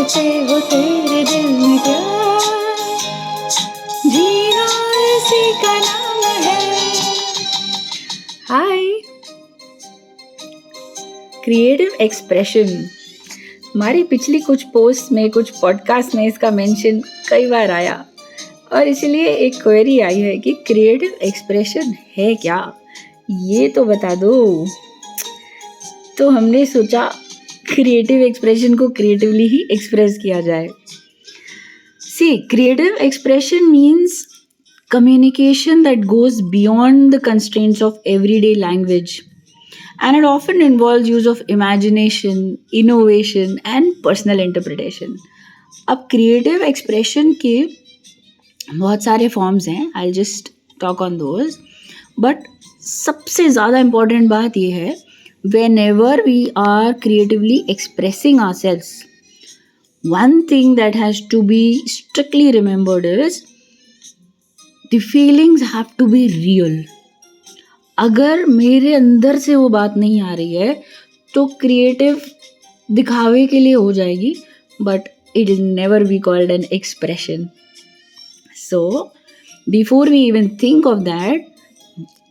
करते हो तेरे दिल में प्यार, जीना इसी का नाम है। हाय, क्रिएटिव एक्सप्रेशन। हमारी पिछली कुछ पोस्ट में, कुछ पॉडकास्ट में इसका मेंशन कई बार आया और इसलिए एक क्वेरी आई है कि क्रिएटिव एक्सप्रेशन है क्या, ये तो बता दो। तो हमने सोचा क्रिएटिव एक्सप्रेशन को क्रिएटिवली ही एक्सप्रेस किया जाए। See, creative expression means communication that goes beyond the constraints of everyday language, and it often involves use of imagination, innovation and personal interpretation. अब creative expression के बहुत सारे forms हैं, I'll just talk on those, but सबसे ज़्यादा important बात ये है, whenever we are creatively expressing ourselves, one thing that has to be strictly remembered is the feelings have to be real. अगर मेरे अंदर से वो बात नहीं आ रही है तो क्रिएटिव दिखावे के लिए हो जाएगी, but it is never be called an expression. So before we even think of that,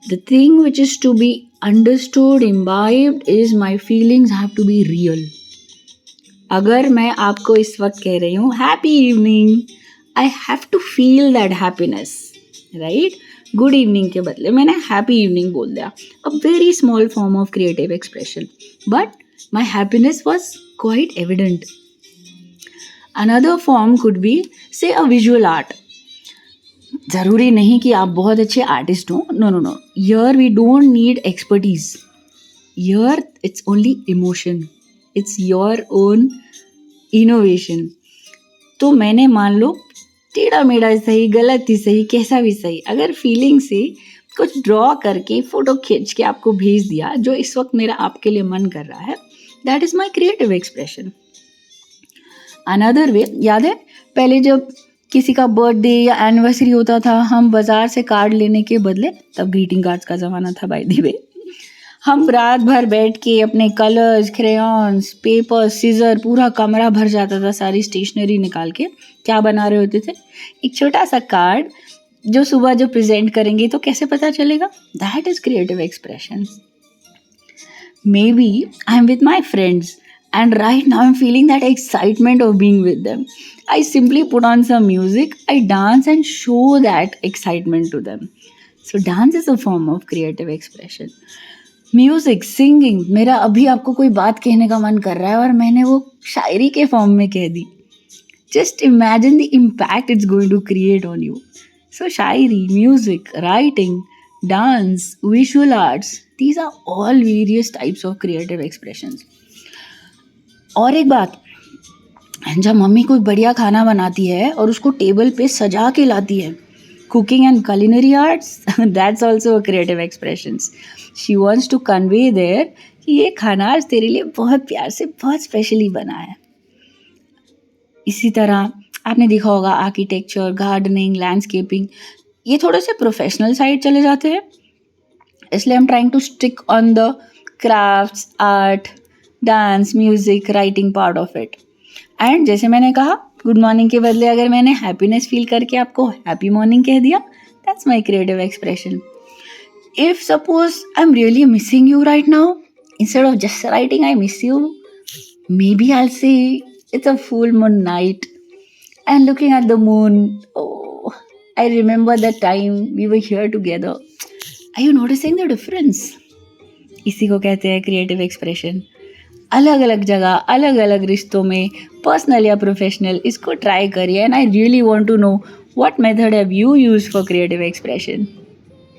the thing which is to be understood, imbibed is my feelings have to be real. अगर मैं आपको इस वक्त कह रही हूँ happy evening, I have to feel that happiness, right? Good evening के बदले मैंने हैप्पी इवनिंग बोल दिया. A very small form of creative expression, but my happiness was quite evident. Another form could be से अ विजुअल आर्ट. ज़रूरी नहीं कि आप बहुत अच्छे आर्टिस्ट हो, no no no. Here we don't need expertise. Here it's only emotion, it's your own innovation. तो मैंने मान लो टेढ़ा मेढ़ा सही, गलत ही सही, कैसा भी सही, अगर फीलिंग से कुछ ड्रॉ करके फोटो खींच के आपको भेज दिया जो इस वक्त मेरा आपके लिए मन कर रहा है, that is my creative expression. Another way, याद है पहले जब किसी का बर्थडे या एनिवर्सरी होता था, हम बाजार से कार्ड लेने के बदले, तब ग्रीटिंग कार्ड्स का ज़माना था बाय द वे, हम रात भर बैठ के अपने कलर्स, क्रेयॉन्स, पेपर, सीजर, पूरा कमरा भर जाता था सारी स्टेशनरी निकाल के. क्या बना रहे होते थे? एक छोटा सा कार्ड जो सुबह जो प्रेजेंट करेंगे तो कैसे पता चलेगा? That is creative expression. Maybe I am with my friends and right now I'm feeling that excitement of being with them. I simply put on some music, I dance and show that excitement to them. So dance is a form of creative expression. Music, singing. मेरा अभी आपको कोई बात कहने का मन कर रहा है और मैंने वो शायरी के फॉर्म में कह दी. Just imagine the impact it's going to create on you. So shayari, music, writing, dance, visual arts, these are all various types of creative expressions. और एक बात, जब मम्मी कोई बढ़िया खाना बनाती है और उसको टेबल पे सजा के लाती है, cooking and culinary arts, that's also a creative expressions. She wants to convey there कि ये खाना आज तेरे लिए बहुत प्यार से, बहुत स्पेशली बना है. इसी तरह आपने देखा होगा आर्किटेक्चर, गार्डनिंग, लैंडस्केपिंग, ये थोड़े से प्रोफेशनल साइड चले जाते हैं, इसलिए I am trying to stick on the crafts, art, dance, music, writing part of it. And जैसे मैंने कहा, गुड मॉर्निंग के बदले अगर मैंने हैप्पीनेस फील करके आपको हैप्पी मॉर्निंग कह दिया, that's my creative expression. If suppose I am really missing you right now, instead of just writing I miss you, maybe I say it's a full moon night and looking at the moon, oh I remember the time we were here together. Are you noticing the difference? इसी को कहते हैं creative expression. अलग अलग जगह, अलग अलग रिश्तों में, पर्सनल या प्रोफेशनल, इसको ट्राई करिए. And I really want to know what method have you used for creative expression.